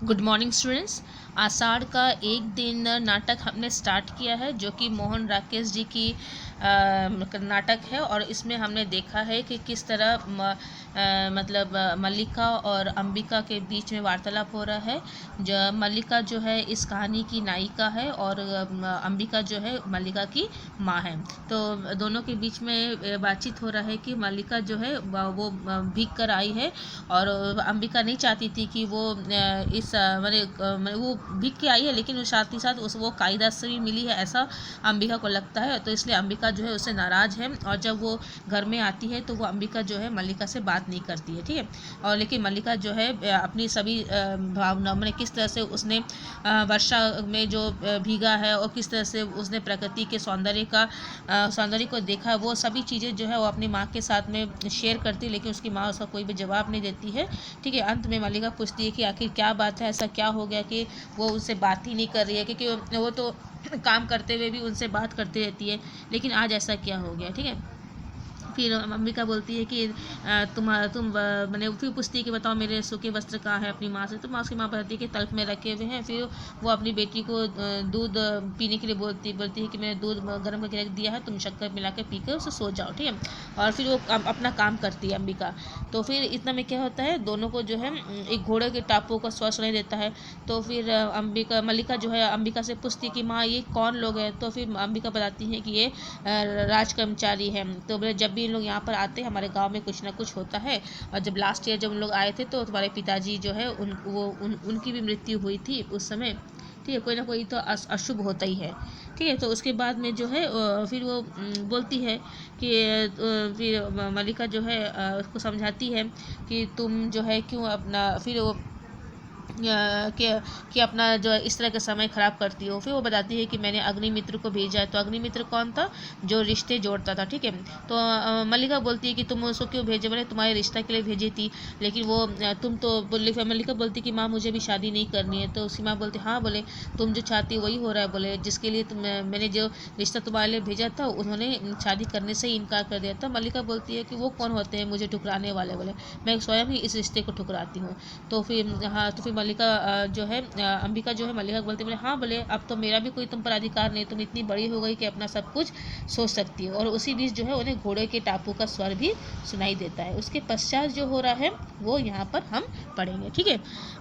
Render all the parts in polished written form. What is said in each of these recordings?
Good morning students. आषाढ़ का एक दिन नाटक हमने स्टार्ट किया है जो कि मोहन राकेश जी की नाटक है। और इसमें हमने देखा है कि किस तरह मल्लिका और अंबिका के बीच में वार्तालाप हो रहा है। जो मल्लिका जो है इस कहानी की नायिका है और अंबिका जो है मल्लिका की माँ है। तो दोनों के बीच में बातचीत हो रहा है कि मल्लिका जो है वो भीग कर आई है और अंबिका नहीं चाहती थी कि वो इस वो भीग के आई है, लेकिन साथ ही साथ वो कालिदास से भी मिली है, ऐसा अंबिका को लगता है। तो इसलिए अंबिका जो है उससे नाराज़ है और जब वो घर में आती है तो वो अंबिका जो है मल्लिका से बात नहीं करती है, ठीक है। और लेकिन मल्लिका जो है अपनी सभी भावना मैंने किस तरह से उसने वर्षा में जो भीगा है और किस तरह से उसने प्रकृति के सौंदर्य को देखा, वो सभी चीज़ें जो है वो अपनी माँ के साथ में शेयर करती है, लेकिन उसकी माँ उसका कोई भी जवाब नहीं देती है, ठीक है। अंत में मल्लिका पूछती है कि आखिर क्या बात है, ऐसा क्या हो गया कि वो उनसे बात ही नहीं कर रही है, क्योंकि वो तो काम करते हुए भी उनसे बात करती रहती है, लेकिन आज ऐसा क्या हो गया, ठीक है। फिर अंबिका बोलती है कि तुम मैंने फिर पूछती है कि बताओ मेरे सूखे वस्त्र कहाँ है अपनी माँ से। तो उसकी माँ बताती है कि तल्प में रखे हुए हैं। फिर वो अपनी बेटी को दूध पीने के लिए बोलती है कि मैंने दूध गर्म करके रख दिया है, तुम शक्कर मिला के पी कर उसे सो जाओ, ठीक है। और फिर वो अपना काम करती है अंबिका। तो फिर इतना में क्या होता है, दोनों को जो है एक घोड़े के टापू का स्वर सुनाई देता है। तो फिर मल्लिका जो है अंबिका से पूछती है कि माँ ये कौन लोग हैं। तो फिर अंबिका बताती है कि ये राज कर्मचारी हैं। तो बोले जब भी इन लोग यहाँ पर आते हैं हमारे गांव में कुछ ना कुछ होता है, और जब लास्ट ईयर जब उन लोग आए थे तो तुम्हारे पिताजी जो है उनकी भी मृत्यु हुई थी उस समय, ठीक है। कोई ना कोई तो अशुभ होता ही है, ठीक है। तो उसके बाद में जो है फिर वो बोलती है कि फिर मल्लिका जो है उसको समझाती है कि तुम जो है क्यों अपना फिर वो कि अपना जो इस तरह का समय ख़राब करती हो। फिर वो बताती है कि मैंने अग्निमित्र को भेजा है। तो अग्निमित्र कौन था, जो रिश्ते जोड़ता था, ठीक है। तो मल्लिका बोलती है कि तुम उसको क्यों भेजे, मैंने तुम्हारे रिश्ता के लिए भेजी थी, लेकिन वो तुम तो मल्लिका बोलती कि माँ मुझे भी शादी नहीं करनी है। तो उसकी माँ बोलती हाँ, बोले तुम जो चाहती वही हो रहा है, बोले जिसके लिए मैंने जो रिश्ता तुम्हारे लिए भेजा था उन्होंने शादी करने से ही इनकार कर दिया था। मल्लिका बोलती है कि वो कौन होते हैं मुझे ठुकराने वाले, बोले मैं स्वयं ही इस रिश्ते को ठुकराती हूँ। तो फिर मल्लिका जो है अंबिका जो है मल्लिका को बोलती बोले हाँ, बोले अब तो मेरा भी कोई तुम पर अधिकार नहीं, तुम इतनी बड़ी हो गई कि अपना सब कुछ सोच सकती हो। और उसी बीच जो है उन्हें घोड़े के टापू का स्वर भी सुनाई देता है। उसके पश्चात जो हो रहा है वो यहाँ पर हम पढ़ेंगे, ठीक है।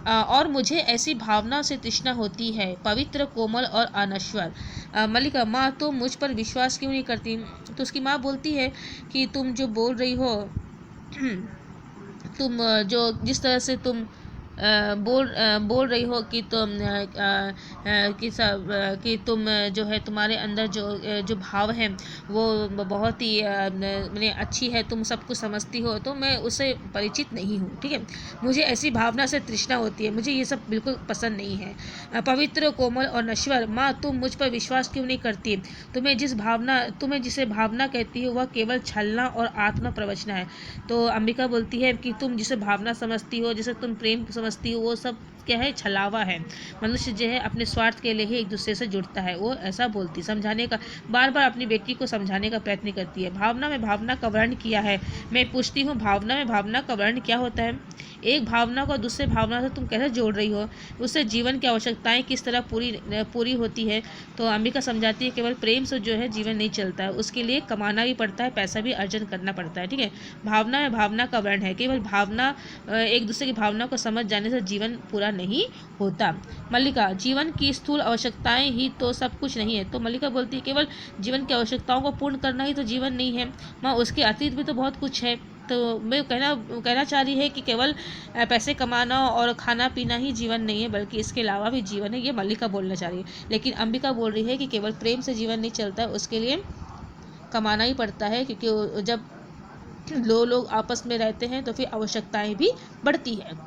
और मुझे ऐसी भावना से तृष्णा होती है, पवित्र, कोमल और अनश्वर। मल्लिका माँ तुम मुझ पर विश्वास क्यों नहीं करती। तो उसकी माँ बोलती है कि तुम जो बोल रही हो तुम जो जिस तरह से तुम बोल रही हो कि तुम कि तुम जो है तुम्हारे अंदर जो भाव है वो बहुत ही मैंने अच्छी है, तुम सब कुछ समझती हो, तो मैं उससे परिचित नहीं हूँ, ठीक है। मुझे ऐसी भावना से तृष्णा होती है, मुझे ये सब बिल्कुल पसंद नहीं है। पवित्र, कोमल और नश्वर, माँ तुम मुझ पर विश्वास क्यों नहीं करती। तुम्हें जिसे भावना कहती हो वह केवल छलना और आत्मा प्रवचना है। तो अंबिका बोलती है कि तुम जिसे भावना समझती हो, जिसे तुम प्रेम समझती हो, वो सब क्या है, छलावा है। मनुष्य जो है अपने स्वार्थ के लिए ही एक दूसरे से जुड़ता है। वो ऐसा बोलती, समझाने का बार बार अपनी बेटी को समझाने का प्रयत्न करती है। भावना में भावना का वर्ण किया है। मैं पूछती हूँ भावना में भावना का वर्ण क्या होता है। एक भावना को दूसरे भावना से तुम कैसे जोड़ रही हो, उससे जीवन की आवश्यकताएं किस तरह पूरी होती है। तो अंबिका समझाती है केवल प्रेम से जो है जीवन नहीं चलता है, उसके लिए कमाना भी पड़ता है, पैसा भी अर्जन करना पड़ता है, ठीक है। भावना में भावना का वर्ण है। केवल भावना एक दूसरे की भावना को समझ जाने से जीवन पूरा नहीं होता। मल्लिका जीवन की स्थूल आवश्यकताएं ही तो सब कुछ नहीं है। तो मल्लिका बोलती है केवल जीवन की आवश्यकताओं को पूर्ण करना ही तो जीवन नहीं है माँ, उसके अतीत भी तो बहुत कुछ है। तो मैं कहना चाह रही है कि केवल पैसे कमाना और खाना पीना ही जीवन नहीं है, बल्कि इसके अलावा भी जीवन है, ये मल्लिका बोलना चाह रही है। लेकिन अंबिका बोल रही है कि केवल प्रेम से जीवन नहीं चलता, उसके लिए कमाना ही पड़ता है, क्योंकि जब लोग आपस में रहते हैं तो फिर आवश्यकताएं भी बढ़ती है।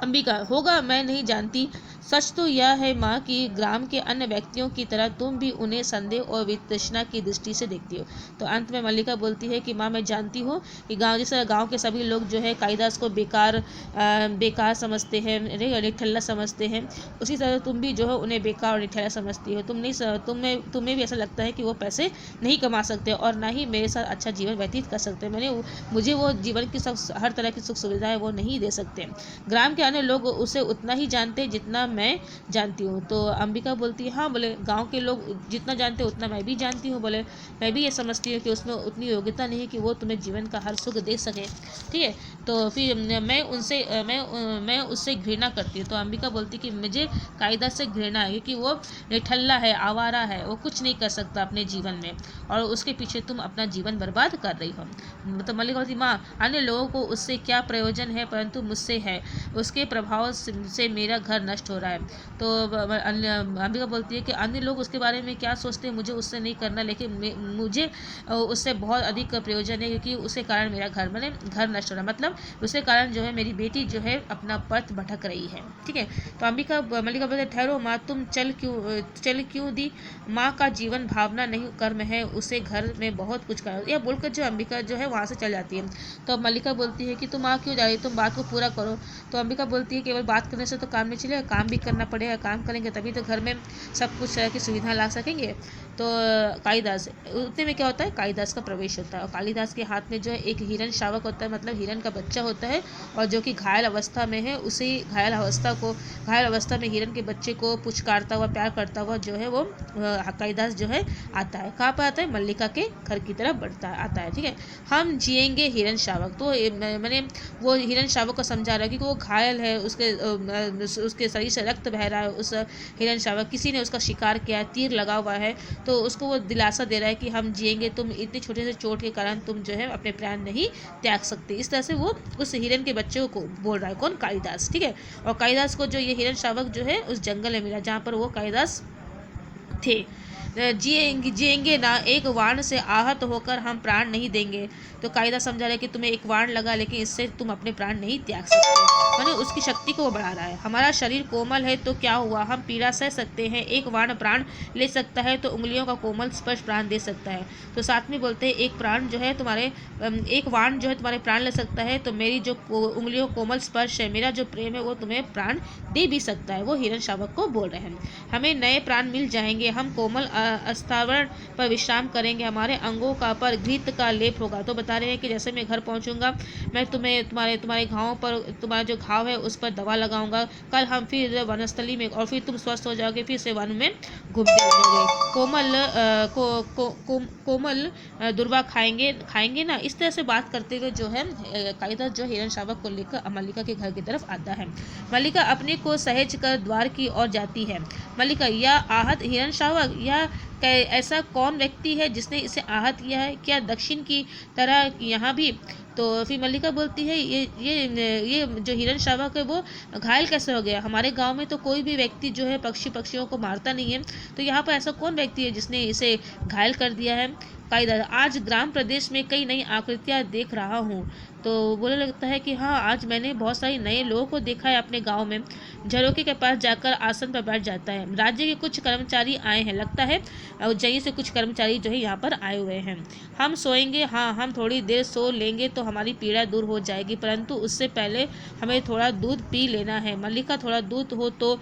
अंबिका होगा मैं नहीं जानती, सच तो यह है माँ कि ग्राम के अन्य व्यक्तियों की तरह तुम भी उन्हें संदेह और वितृष्णा की दृष्टि से देखती हो। तो अंत में मल्लिका बोलती है कि माँ मैं जानती हूँ कि गांव के सभी लोग जो है कालिदास को बेकार समझते हैं, निठल्ला समझते हैं, उसी तरह तुम भी जो है उन्हें बेकार और निठल्ला समझती हो। तुम्हें भी ऐसा लगता है कि वो पैसे नहीं कमा सकते और ना ही मेरे साथ अच्छा जीवन व्यतीत कर सकते। मुझे वो जीवन की हर तरह की सुख सुविधा है वो नहीं दे सकते। ग्राम के अन्य लोग उसे उतना ही जानते हैं जितना मैं जानती हूँ। तो अंबिका बोलती है हाँ बोले गाँव के लोग जितना जानते हैं उतना मैं भी जानती हूँ। बोले मैं भी ये समझती हूँ कि उसमें उतनी योग्यता नहीं है कि वो तुम्हें जीवन का हर सुख दे सके। ठीक है, तो फिर मैं उससे घृणा करती हूँ। तो अंबिका बोलती कि मुझे कालिदास से घृणा है क्योंकि वो निठल्ला है, आवारा है, वो कुछ नहीं कर सकता अपने जीवन में और उसके पीछे तुम अपना जीवन बर्बाद कर रही हो। तो मल्लिका बोलती माँ अन्य लोगों को उससे क्या प्रयोजन है परंतु मुझसे है, उसके प्रभाव से मेरा घर नष्ट हो रहा है। तो अंबिका बोलती है कि अन्य लोग उसके बारे में क्या सोचते हैं मुझे उससे नहीं करना, लेकिन मुझे उससे बहुत अधिक प्रयोजन है क्योंकि उसके कारण मेरा घर घर नष्ट हो रहा है, मतलब उसके कारण जो है मेरी बेटी जो है अपना पथ भटक रही है। ठीक है, तो मल्लिका बोलते ठहरो माँ तुम चल क्यों दी, माँ का जीवन भावना नहीं कर्म है, उसे घर में बहुत कुछ करो। यह बोलकर जो अंबिका जो है वहाँ से चल जाती है। तो मल्लिका बोलती है कि तुम माँ क्यों जा रही, तुम बात को पूरा करो। तो अंबिका बोलती है केवल बात करने से तो काम नहीं चलेगा, काम भी करना पड़ेगा, काम करेंगे तभी तो घर में सब कुछ तरह की सुविधा ला सकेंगे। तो कालिदास उतने में क्या होता है, कालिदास का प्रवेश होता है और कालिदास के हाथ में जो है एक हिरण शावक होता है, मतलब हिरण का बच्चा होता है और जो कि घायल अवस्था में है, उसी घायल अवस्था में हिरण के बच्चे को पुचकारता हुआ प्यार करता हुआ जो है वो कालिदास जो है आता है। कहाँ पर आता है, मल्लिका के घर की तरफ आता है। ठीक है, हम जिएंगे हिरण शावक। तो मैंने वो हिरण शावक को समझा रहा है कि वो घायल है, उसके शरीर से रक्त बह रहा है, उस हिरण शावक किसी ने उसका शिकार किया है, तीर लगा हुआ है, तो उसको वो दिलासा दे रहा है कि हम जिएंगे, तुम इतने छोटे से चोट के कारण तुम जो है अपने प्राण नहीं त्याग सकते। इस तरह से वो उस हिरण के बच्चे को बोल रहा है, कौन, कालिदास। ठीक है, और कालिदास को जो ये हिरण शावक जो है उस जंगल में मिला जहाँ पर वो कालिदास थे। जिएंगे ना, एक वाण से आहत होकर हम प्राण नहीं देंगे। तो कालिदास समझा रहा है कि तुम्हें एक वाण लगा लेकिन इससे तुम अपने प्राण नहीं त्याग सकते, माने उसकी शक्ति को वो बढ़ा रहा है। हमारा शरीर कोमल है तो क्या हुआ, हम पीड़ा सह सकते हैं, एक वाण प्राण ले सकता है तो उंगलियों का कोमल स्पर्श प्राण दे सकता है। तो साथ में बोलते हैं एक प्राण जो है तुम्हारे एक वाण जो है तुम्हारे प्राण ले सकता है, तो मेरी जो उंगलियों कोमल स्पर्श है, मेरा जो प्रेम है वो तुम्हें प्राण दे भी सकता है। वो हिरण शावक को बोल रहे हैं, हमें नए प्राण मिल जाएंगे, हम कोमल अस्थावरण पर विश्राम करेंगे, हमारे अंगों का पर घृत का लेप होगा। तो बता रहे हैं कि जैसे मैं घर पहुंचूंगा मैं तुम्हारे घावों पर, तुम्हारा जो घाव है उस पर दवा लगाऊंगा, कल हम फिर वनस्थली में और फिर तुम स्वस्थ हो जाओगे, फिर से वन में घूमते लगोगे, कोमल दुर्वा खाएंगे ना। इस तरह से बात करते हुए जो है कालिदास जो हिरण शावक को लेकर मल्लिका के घर की तरफ आता है। मल्लिका अपने को सहेज कर द्वार की ओर जाती है। मल्लिका, यह आहत हिरण शावक, यह ऐसा कौन व्यक्ति है जिसने इसे आहत किया है, क्या दक्षिण की तरह यहाँ भी। तो फिर मल्लिका बोलती है ये जो हिरण शावक है वो घायल कैसे हो गया, हमारे गांव में तो कोई भी व्यक्ति जो है पक्षियों को मारता नहीं है, तो यहाँ पर ऐसा कौन व्यक्ति है जिसने इसे घायल कर दिया है। कालिदास, आज ग्राम प्रदेश में कई नई आकृतियाँ देख रहा हूँ। तो बोलने लगता है कि हाँ आज मैंने बहुत सारे नए लोगों को देखा है अपने गांव में। झरोके के पास जाकर आसन पर बैठ जाता है। राज्य के कुछ कर्मचारी आए हैं, लगता है उज्जैन से कुछ कर्मचारी जो है यहाँ पर आए हुए हैं। हम सोएंगे, हाँ हम थोड़ी देर सो लेंगे तो हमारी पीड़ा दूर हो जाएगी, परंतु उससे पहले हमें थोड़ा दूध पी लेना है। मल्लिका, थोड़ा दूध हो तो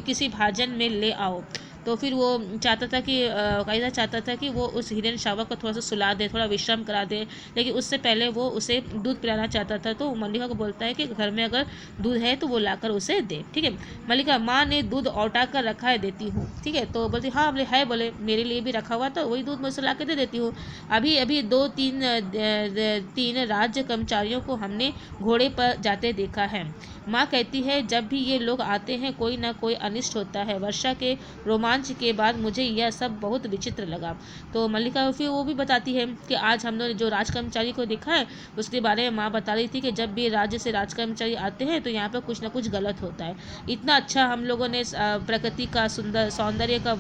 किसी भाजन में ले आओ। तो फिर वो चाहता था कि कालिदास चाहता था कि वो उस हिरण शावक को थोड़ा सा सुला दे, थोड़ा विश्राम करा दे, लेकिन उससे पहले वो उसे दूध पिलाना चाहता था। तो मल्लिका को बोलता है कि घर में अगर दूध है तो वो लाकर उसे दे। ठीक है, मल्लिका, माँ ने दूध औटा कर रखा है, देती हूँ। ठीक है, तो बोलती हाँ बोले है, बोले मेरे लिए भी रखा हुआ था, वही दूध मैं उसे ला के दे देती हूँ। अभी 2-3 राज्य कर्मचारियों को हमने घोड़े पर जाते देखा है। माँ कहती है जब भी ये लोग आते हैं कोई ना कोई अनिष्ट होता है। वर्षा के रोमांच के बाद मुझे यह सब बहुत विचित्र लगा। तो मल्लिका फिर वो भी बताती है कि आज हमने जो राजकर्मचारी को देखा है उसके बारे में माँ बता रही थी कि जब भी राज्य से राजकर्मचारी आते हैं तो यहाँ पर कुछ ना कुछ गलत होता है। इतना अच्छा हम लोगों ने प्रकृति का सौंदर्य का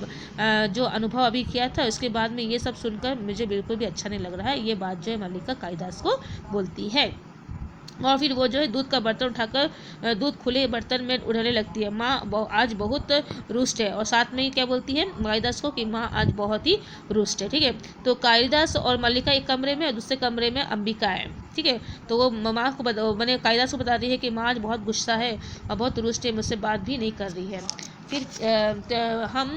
जो अनुभव अभी किया था, उसके बाद में ये सब सुनकर मुझे बिल्कुल भी अच्छा नहीं लग रहा है। ये बात जो है मल्लिका कालिदास को बोलती है और फिर वो जो है दूध का बर्तन उठाकर दूध खुले बर्तन में उड़ाने लगती है। माँ आज बहुत रुष्ट है, और साथ में ही क्या बोलती है कालिदास को कि माँ आज बहुत ही रुष्ट है। ठीक है, तो कालिदास और मल्लिका एक कमरे में और दूसरे कमरे में अंबिका है। ठीक है, तो वो माँ को मैंने कालिदास को बता रही है कि माँ आज बहुत गुस्सा है और बहुत रुष्ट है, मुझसे बात भी नहीं कर रही है। फिर हम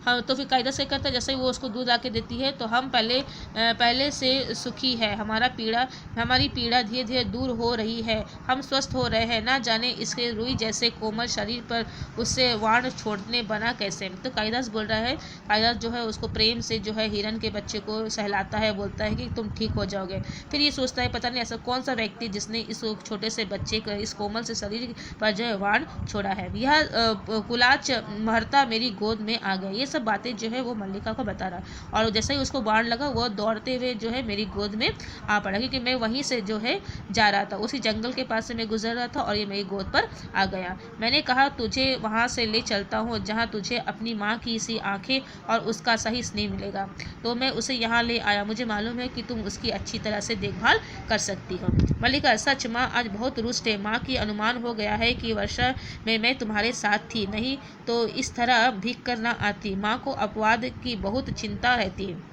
हाँ, तो फिर कायदा से करता है, जैसे ही वो उसको दूध आके देती है तो हम पहले से सुखी है, हमारी पीड़ा धीरे धीरे दूर हो रही है, हम स्वस्थ हो रहे हैं, ना जाने इसके रुई जैसे कोमल शरीर पर उससे वाण छोड़ने बना कैसे। तो कालिदास बोल रहा है, कालिदास जो है उसको प्रेम से जो है हिरण के बच्चे को सहलाता है, बोलता है कि तुम ठीक हो जाओगे। फिर ये सोचता है पता नहीं ऐसा कौन सा व्यक्ति जिसने इस छोटे से बच्चे को, इस कोमल से शरीर पर जो है वाण छोड़ा है, यह कुलाच महर्ता मेरी गोद में आ गया। ये सब बातें जो है वो मल्लिका को बता रहा, और जैसे ही उसको बाण लगा वो दौड़ते हुए जो है मेरी गोद में आ पड़ा, क्योंकि मैं वहीं से जो है जा रहा था, उसी जंगल के पास से मैं गुजर रहा था और ये मेरी गोद पर आ गया। मैंने कहा तुझे वहाँ से ले चलता हूँ जहाँ तुझे अपनी माँ की सी आंखें और उसका सही स्नेह मिलेगा, तो मैं उसे यहाँ ले आया, मुझे मालूम है कि तुम उसकी अच्छी तरह से देखभाल कर सकती हो। मल्लिका, सच माँ आज बहुत रुष्ट है, माँ की अनुमान हो गया है कि वर्षा में मैं तुम्हारे साथ थी, नहीं तो इस तरह भीग कर ना आती, माँ को अपवाद की बहुत चिंता रहती है।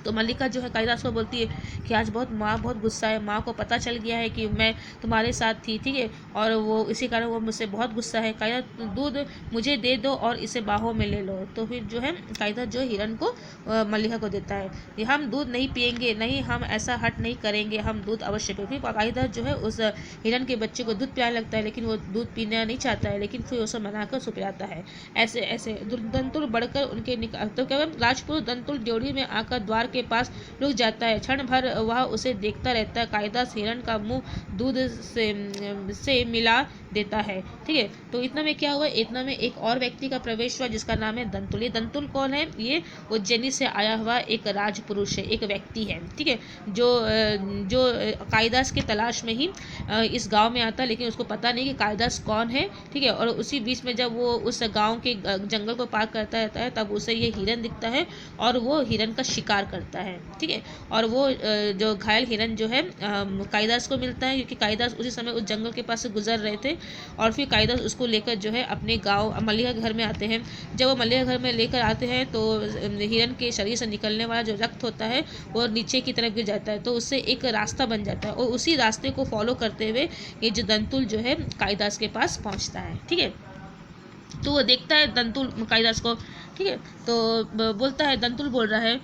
तो मल्लिका जो है कालिदास को बोलती है कि आज माँ बहुत गुस्सा है, माँ को पता चल गया है कि मैं तुम्हारे साथ थी, ठीक है, और वो इसी कारण वो मुझसे बहुत गुस्सा है, कालिदास दूध मुझे दे दो और इसे बाहों में ले लो। तो फिर जो है कालिदास जो हिरण को मल्लिका को देता है कि हम दूध नहीं पिएंगे, नहीं हम ऐसा हट नहीं करेंगे, हम दूध अवश्य पिएंगे। फिर कालिदास जो है उस हिरण के बच्चे को दूध पिलाने लगता है, लेकिन वो दूध पीना नहीं चाहता है, लेकिन फिर उसे मनाकर उसे पिलाता है। ऐसे ऐसे दंतुल बढ़कर उनके तो क्या राजपुरुष दंतुल ड्योढ़ी में आकर द्वार के पास रुक जाता है, क्षण भर वह उसे देखता रहता है। कालिदास हिरण का मुंह दूध से मिला देता है, ठीक है। तो इतना में क्या हुआ, इतना में एक और व्यक्ति का प्रवेश हुआ जिसका नाम है दंतुल। ये दंतुल कौन है, ये उज्जैनी से आया हुआ एक राजपुरुष है, एक व्यक्ति है, ठीक है, जो कालिदास की तलाश में ही इस गांव में आता है, लेकिन उसको पता नहीं कि कालिदास कौन है, ठीक है। और उसी बीच में जब वो उस गांव के जंगल को पार करता रहता है तब उसे ये हिरण दिखता है और वो हिरण का शिकार करता है, ठीक है। और वो जो घायल हिरण जो है कालिदास को मिलता है, क्योंकि कालिदास उसी समय उस जंगल के पास से गुजर रहे थे, और फिर कालिदास उसको लेकर जो है अपने गांव मल्लिका के घर में आते हैं। जब वो मल्लिका घर में लेकर आते हैं तो हिरण के शरीर से निकलने वाला जो रक्त होता है वो नीचे की तरफ गिर जाता है, तो उससे एक रास्ता बन जाता है, और उसी रास्ते को फॉलो करते हुए ये जो दंतुल जो है कालिदास के पास पहुंचता है, ठीक है। तो वो देखता है दंतुल कालिदास को, ठीक है, तो बोलता है, दंतुल बोल रहा है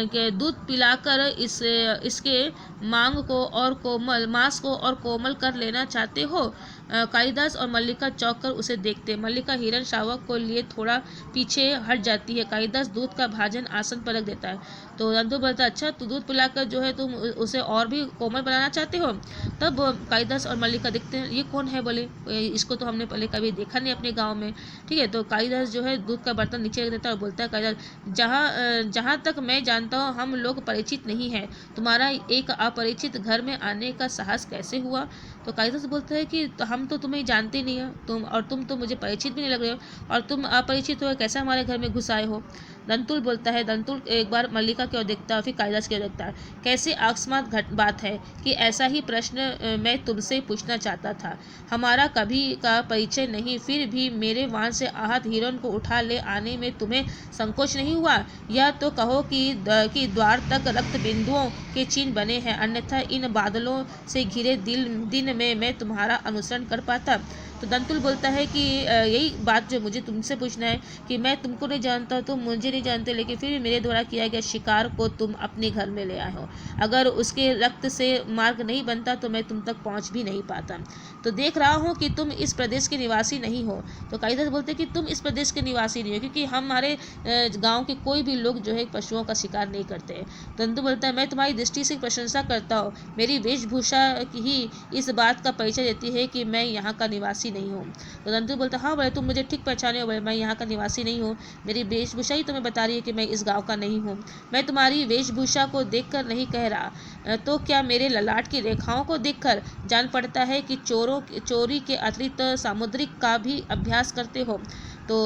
कि दूध पिलाकर इसके मांस को और कोमल कर लेना चाहते हो। कालिदास और मल्लिका चौंक कर उसे देखते। मल्लिका हिरण शावक को लिए थोड़ा पीछे हट जाती है। कालिदास दूध का भाजन आसन पर रख देता है। तो दंतुल बोलता है, अच्छा, तो दूध पिलाकर जो है तुम उसे और भी कोमल बनाना चाहते हो। तब कालिदास और मल्लिका देखते हैं, ये कौन है, बोले इसको तो हमने पहले कभी देखा नहीं अपने गाँव में, ठीक है। तो कालिदास जो है दूध का बर्तन नीचे रख देता है और बोलता है, कालिदास, जहाँ तक मैं जानता हूँ हम लोग परिचित नहीं है, तुम्हारा एक अपरिचित घर में आने का साहस कैसे हुआ। तो कालिदास बोलता है कि हम तो तुम्हें जानते नहीं हो, तुम तो मुझे परिचित भी नहीं लग रहे हो, और तुम अपरिचित हो कैसे हमारे घर में घुस आए हो। दंतुल बोलता है, दंतुल एक बार मल्लिका की ओर देखता है, फिर कालिदास की ओर देखता है, कैसे अकस्मात बात है कि ऐसा ही प्रश्न मैं तुमसे पूछना चाहता था। हमारा कभी का परिचय नहीं, फिर भी मेरे वाहन से आहत हिरण को उठा ले आने में तुम्हें संकोच नहीं हुआ। यह तो कहो कि द्वार तक रक्त बिंदुओं के चिन्ह बने हैं, अन्यथा इन बादलों से घिरे दिन में मैं तुम्हारा अनुसरण कर पाता। तो दंतुल बोलता है कि यही बात जो मुझे तुमसे पूछना है कि मैं तुमको नहीं जानता, तुम मुझे नहीं जानते, लेकिन फिर भी मेरे द्वारा किया गया शिकार को तुम अपने घर में ले आए हो। अगर उसके रक्त से मार्ग नहीं बनता तो मैं तुम तक पहुंच भी नहीं पाता। तो देख रहा हूँ कि तुम इस प्रदेश के निवासी नहीं हो। तो कालिदास बोलते कि तुम इस प्रदेश के निवासी नहीं हो, क्योंकि हमारे गाँव के कोई भी लोग जो है पशुओं का शिकार नहीं करते हैं। दंतुल बोलता है, मैं तुम्हारी दृष्टि से प्रशंसा करता हूँ, मेरी वेशभूषा ही इस बात का परिचय देती है कि मैं यहाँ का निवासी नहीं हूँ। तो दंतुल बोलता, हाँ बोले, तुम मुझे ठीक पहचाने हो, बोले मैं यहाँ का निवासी नहीं हूँ, मेरी वेशभूषा ही तुम्हें बता रही है कि मैं इस गांव का नहीं हूँ। मैं तुम्हारी वेशभूषा को देखकर नहीं कह रहा, तो क्या मेरे ललाट की रेखाओं को देखकर जान पड़ता है कि चोरी के अतिरिक्त सामुद्रिक का भी अभ्यास करते हो। तो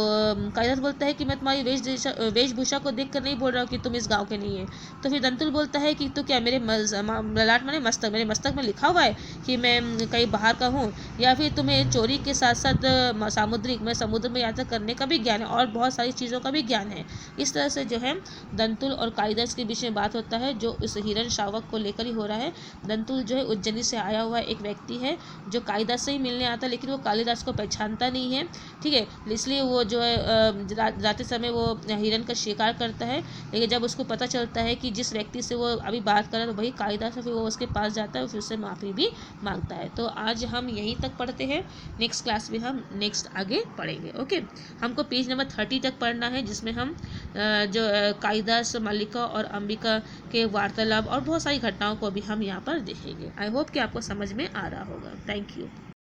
कालिदास बोलता है कि मैं तुम्हारी वेशभूषा को देखकर नहीं बोल रहा हूँ कि तुम इस गांव के नहीं है। तो फिर दंतुल बोलता है कि तो क्या मेरे ललाट माने मस्तक, मेरे मस्तक में लिखा हुआ है कि मैं कहीं बाहर का हूँ, या फिर तुम्हें चोरी के साथ साथ सामुद्रिक में समुद्र में यात्रा करने का भी ज्ञान है और बहुत सारी चीज़ों का भी ज्ञान है। इस तरह से जो है दंतुल और कालिदास के बीच में बात होता है, जो इस हिरण शावक को लेकर ही हो रहा है। दंतुल जो है उज्जैनी से आया हुआ एक व्यक्ति है जो कालिदास से ही मिलने आता है, लेकिन वो कालिदास को पहचानता नहीं है, ठीक है, इसलिए वो जो है जाते समय वो हिरन का शिकार करता है, लेकिन जब उसको पता चलता है कि जिस व्यक्ति से वो अभी बात कर रहा है तो वही कालिदास है, फिर वो उसके पास जाता है और फिर उससे माफ़ी भी मांगता है। तो आज हम यहीं तक पढ़ते हैं, नेक्स्ट क्लास में हम नेक्स्ट आगे पढ़ेंगे। ओके, हमको पेज नंबर 30 तक पढ़ना है, जिसमें हम जो कालिदास, मल्लिका और अंबिका के वार्तालाप और बहुत सारी घटनाओं को भी हम यहाँ पर देखेंगे। आई होप कि आपको समझ में आ रहा होगा। Thank you.